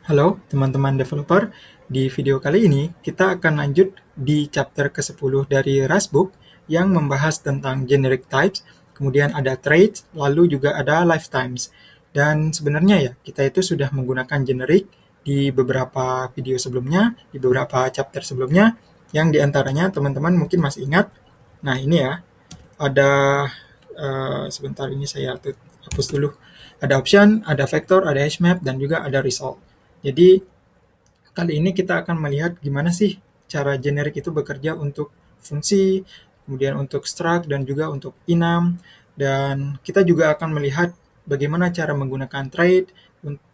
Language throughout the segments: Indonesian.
Halo teman-teman developer, di video kali ini kita akan lanjut di chapter ke-10 dari Rustbook yang membahas tentang generic types, kemudian ada traits, lalu juga ada lifetimes. Dan sebenarnya ya, kita itu sudah menggunakan generic di beberapa video sebelumnya, di beberapa chapter sebelumnya, yang diantaranya teman-teman mungkin masih ingat. Nah ini ya, ada sebentar ini saya hapus dulu. Ada option, ada vector, ada hashmap, dan juga ada result. Jadi kali ini kita akan melihat gimana sih cara generik itu bekerja untuk fungsi, kemudian untuk struct, dan juga untuk enum. Dan kita juga akan melihat bagaimana cara menggunakan trait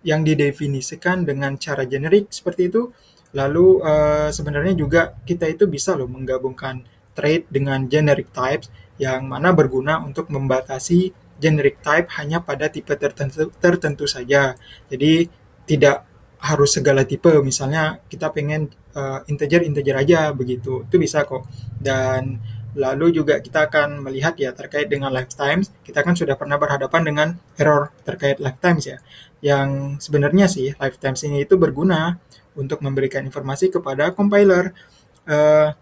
yang didefinisikan dengan cara generik seperti itu. Lalu sebenarnya juga kita itu bisa loh menggabungkan trait dengan generic types yang mana berguna untuk membatasi generic type hanya pada tipe tertentu saja. Jadi tidak harus segala tipe, misalnya kita pengen integer aja begitu, itu bisa kok. Dan lalu juga kita akan melihat ya terkait dengan lifetimes, kita kan sudah pernah berhadapan dengan error terkait lifetimes ya, yang sebenarnya sih lifetimes ini itu berguna untuk memberikan informasi kepada compiler eh,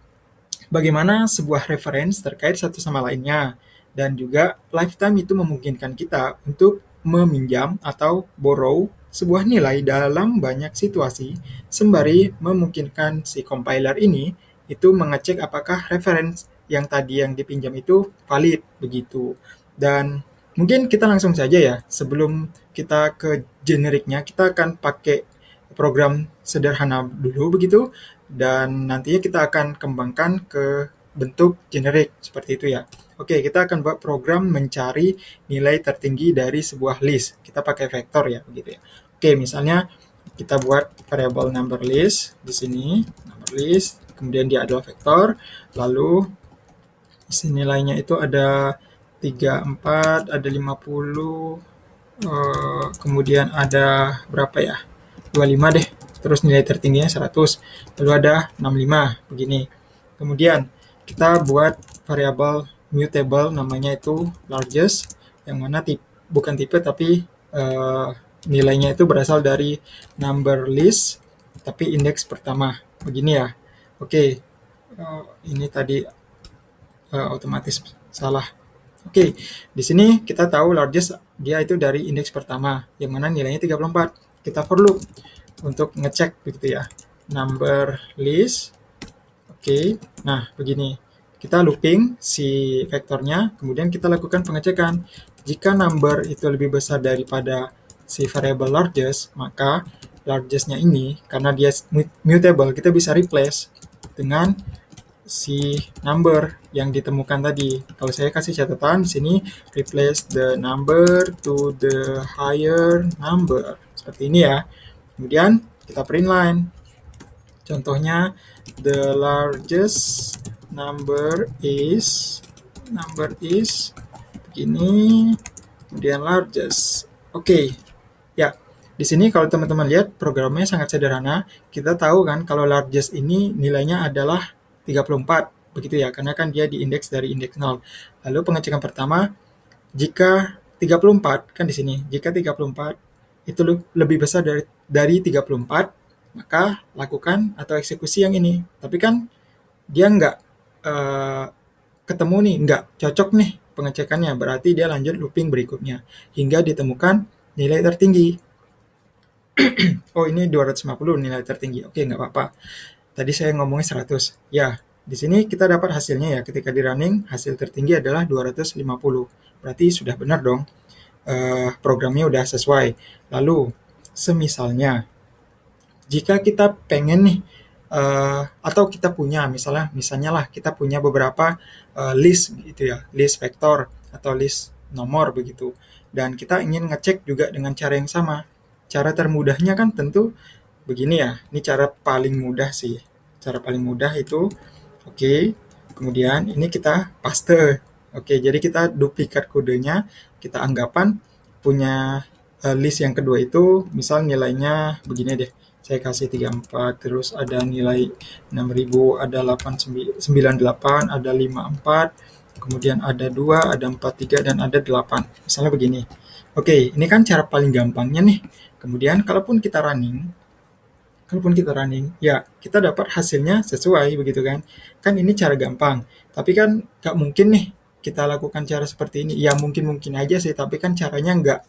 bagaimana sebuah reference terkait satu sama lainnya. Dan juga lifetime itu memungkinkan kita untuk meminjam atau borrow sebuah nilai dalam banyak situasi, sembari memungkinkan si compiler ini itu mengecek apakah reference yang tadi yang dipinjam itu valid begitu. Dan mungkin kita langsung saja ya, sebelum kita ke generiknya, kita akan pakai program sederhana dulu begitu, dan nantinya kita akan kembangkan ke bentuk generik seperti itu ya. Oke, kita akan buat program mencari nilai tertinggi dari sebuah list. Kita pakai vektor ya, begitu ya. Oke, misalnya kita buat variable number list di sini, number list, kemudian dia adalah vektor, lalu isi nilainya itu ada 34, ada 50, kemudian ada berapa ya? 25 deh. Terus nilai tertingginya 100. Lalu ada 65 begini. Kemudian kita buat variabel mutable namanya itu largest, yang mana bukan tipe tapi nilainya itu berasal dari number list tapi indeks pertama. Begini ya. Oke. Ini tadi otomatis salah. Oke, di sini kita tahu largest dia itu dari indeks pertama, yang mana nilainya 34. Kita for loop untuk ngecek begitu ya. Number list. Oke, nah begini. Kita looping si vektornya, kemudian kita lakukan pengecekan. Jika number itu lebih besar daripada si variable largest, maka largestnya ini, karena dia mutable, kita bisa replace dengan si number yang ditemukan tadi. Kalau saya kasih catatan di sini, replace the number to the higher number. Seperti ini ya. Kemudian kita print line. Contohnya, the largest number is begini, kemudian largest. Oke. Ya, di sini kalau teman-teman lihat programnya sangat sederhana. Kita tahu kan kalau largest ini nilainya adalah 34 begitu ya, karena kan dia di indeks dari indeks 0. Lalu pengecekan pertama, jika 34 kan di sini, jika 34 itu lebih besar dari 34, maka lakukan atau eksekusi yang ini. Tapi kan dia nggak eh, ketemu nih, nggak cocok nih pengecekannya, berarti dia lanjut looping berikutnya hingga ditemukan nilai tertinggi. Oh, ini 250 nilai tertinggi. Oke, nggak apa-apa. Tadi saya ngomongnya 100. Ya, di sini kita dapat hasilnya ya. Ketika di running, hasil tertinggi adalah 250. Berarti sudah benar dong. Programnya udah sesuai. Lalu, semisalnya, jika kita pengen nih, atau kita punya, misalnya lah, kita punya beberapa list gitu ya, list vektor atau list nomor begitu. Dan kita ingin ngecek juga dengan cara yang sama. Cara termudahnya kan tentu begini ya, ini cara paling mudah sih. Cara paling mudah itu, oke, kemudian ini kita paste. Oke, jadi kita duplikat kodenya, kita anggapan punya list yang kedua itu, misal nilainya begini deh. Saya kasih 34, terus ada nilai 6000, ada 898, ada 54, kemudian ada 2, ada 43, dan ada 8. Misalnya begini. Oke, ini kan cara paling gampangnya nih. Kemudian kalaupun kita running, kalaupun kita running, ya kita dapat hasilnya sesuai begitu kan. Kan ini cara gampang. Tapi kan nggak mungkin nih kita lakukan cara seperti ini. Ya mungkin-mungkin aja sih, tapi kan caranya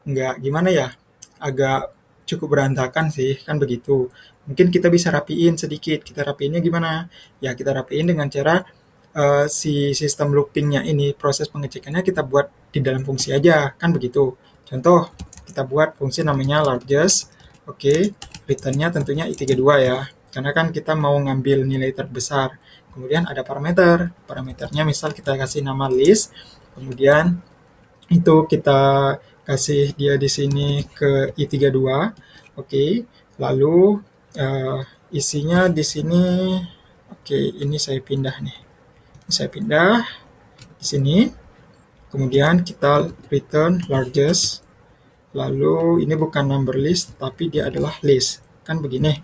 nggak gimana ya, agak cukup berantakan sih, kan begitu. Mungkin kita bisa rapiin sedikit. Kita rapiinnya gimana? Ya kita rapiin dengan cara si sistem loopingnya ini, proses pengecekannya kita buat di dalam fungsi aja, kan begitu. Contoh, kita buat fungsi namanya largest, oke, returnnya tentunya i32 ya, karena kan kita mau ngambil nilai terbesar. Kemudian ada parameter, parameternya misal kita kasih nama list, kemudian itu kita kasih dia di sini ke i32, oke, lalu isinya di sini, oke, ini saya pindah nih. Saya pindah di sini, kemudian kita return largest, lalu ini bukan number list, tapi dia adalah list, kan begini.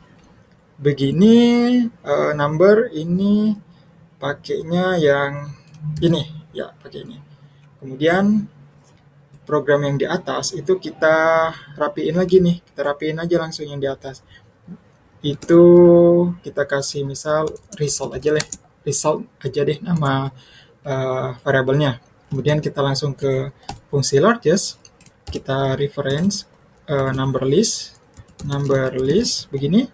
Begini number ini pakainya yang ini, ya pakai ini. Kemudian program yang di atas itu kita rapiin lagi nih, kita rapiin aja langsung yang di atas. Itu kita kasih misal result aja deh nama variabelnya. Kemudian kita langsung ke fungsi largest, kita reference number list begini.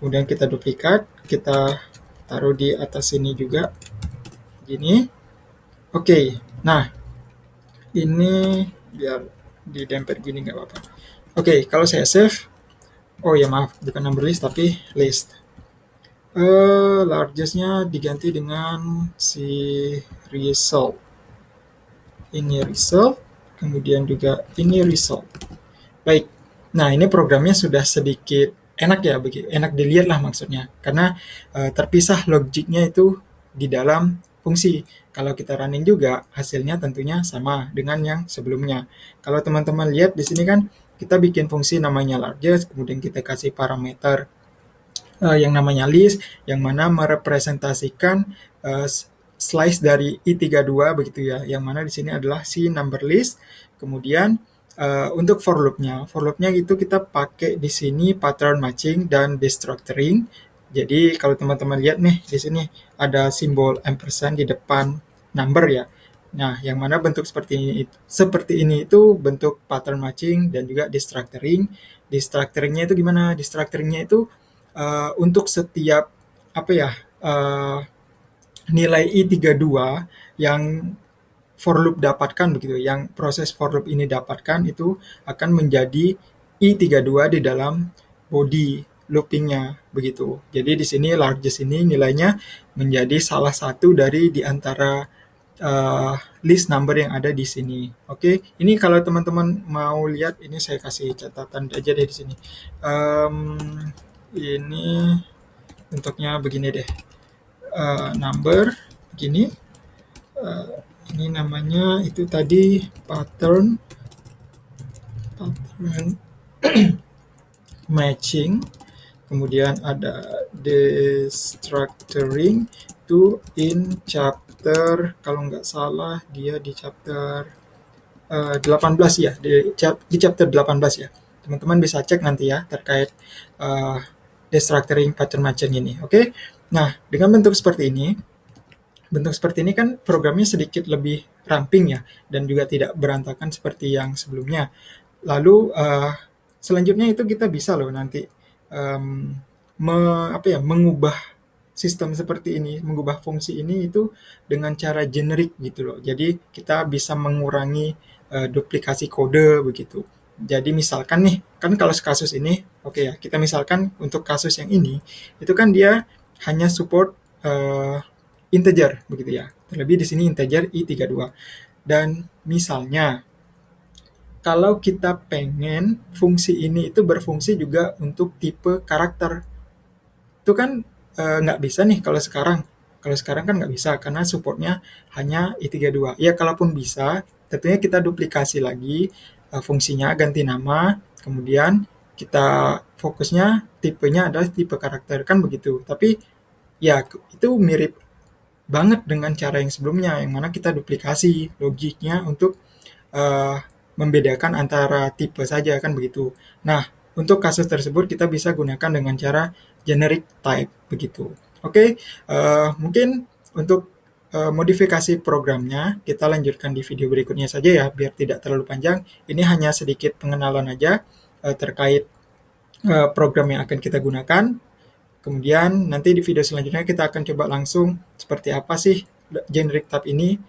Kemudian kita duplikat, kita taruh di atas sini juga, gini. Oke, nah ini biar didempet gini nggak apa-apa. Oke, kalau saya save, oh ya maaf, bukan number list tapi list. Largest-nya diganti dengan si result. Ini result, kemudian juga ini result. Baik, nah ini programnya sudah sedikit enak ya, enak dilihat lah maksudnya, karena terpisah logiknya itu di dalam fungsi. Kalau kita running juga hasilnya tentunya sama dengan yang sebelumnya. Kalau teman-teman lihat di sini kan kita bikin fungsi namanya largest, kemudian kita kasih parameter yang namanya list, yang mana merepresentasikan slice dari i32 begitu ya, yang mana di sini adalah si number list. Kemudian untuk for loopnya itu kita pakai di sini pattern matching dan destructuring. Jadi kalau teman-teman lihat nih di sini ada simbol ampersand di depan number ya. Nah, yang mana bentuk seperti ini itu bentuk pattern matching dan juga destructuring. Destructuringnya itu gimana? Destructuringnya itu untuk setiap apa ya nilai i32 yang for loop dapatkan begitu, yang proses for loop ini dapatkan itu akan menjadi i32 di dalam body loopingnya begitu. Jadi di sini largest ini nilainya menjadi salah satu dari di antara list number yang ada di sini. Oke, ini kalau teman-teman mau lihat, ini saya kasih catatan aja deh di sini. Ini bentuknya begini deh, number begini. Ini namanya itu tadi pattern matching, kemudian ada destructuring itu in chapter, kalau nggak salah dia di chapter 18 ya, di chapter 18 ya. Teman-teman bisa cek nanti ya terkait destructuring pattern matching ini. Oke. Nah, dengan bentuk seperti ini kan programnya sedikit lebih ramping ya, dan juga tidak berantakan seperti yang sebelumnya. Lalu selanjutnya itu kita bisa loh nanti mengubah sistem seperti ini, mengubah fungsi ini itu dengan cara generik gitu loh. Jadi kita bisa mengurangi duplikasi kode begitu. Jadi misalkan nih, kan kalau kasus ini, oke ya, kita misalkan untuk kasus yang ini, itu kan dia hanya support integer begitu ya. Terlebih di sini integer i32. Dan misalnya kalau kita pengen fungsi ini itu berfungsi juga untuk tipe karakter, itu kan nggak bisa nih kalau sekarang. Kalau sekarang kan nggak bisa karena supportnya hanya i32. Ya kalaupun bisa, tentunya kita duplikasi lagi fungsinya, ganti nama, kemudian kita fokusnya tipenya adalah tipe karakter, kan begitu. Tapi ya itu mirip banget dengan cara yang sebelumnya, yang mana kita duplikasi logiknya untuk membedakan antara tipe saja, kan begitu. Nah, untuk kasus tersebut kita bisa gunakan dengan cara generic type begitu. Oke, mungkin untuk modifikasi programnya kita lanjutkan di video berikutnya saja ya, biar tidak terlalu panjang. Ini hanya sedikit pengenalan aja terkait program yang akan kita gunakan. Kemudian nanti di video selanjutnya kita akan coba langsung seperti apa sih generic type ini,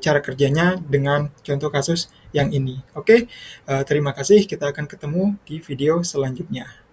cara kerjanya dengan contoh kasus yang ini. Oke, terima kasih. Kita akan ketemu di video selanjutnya.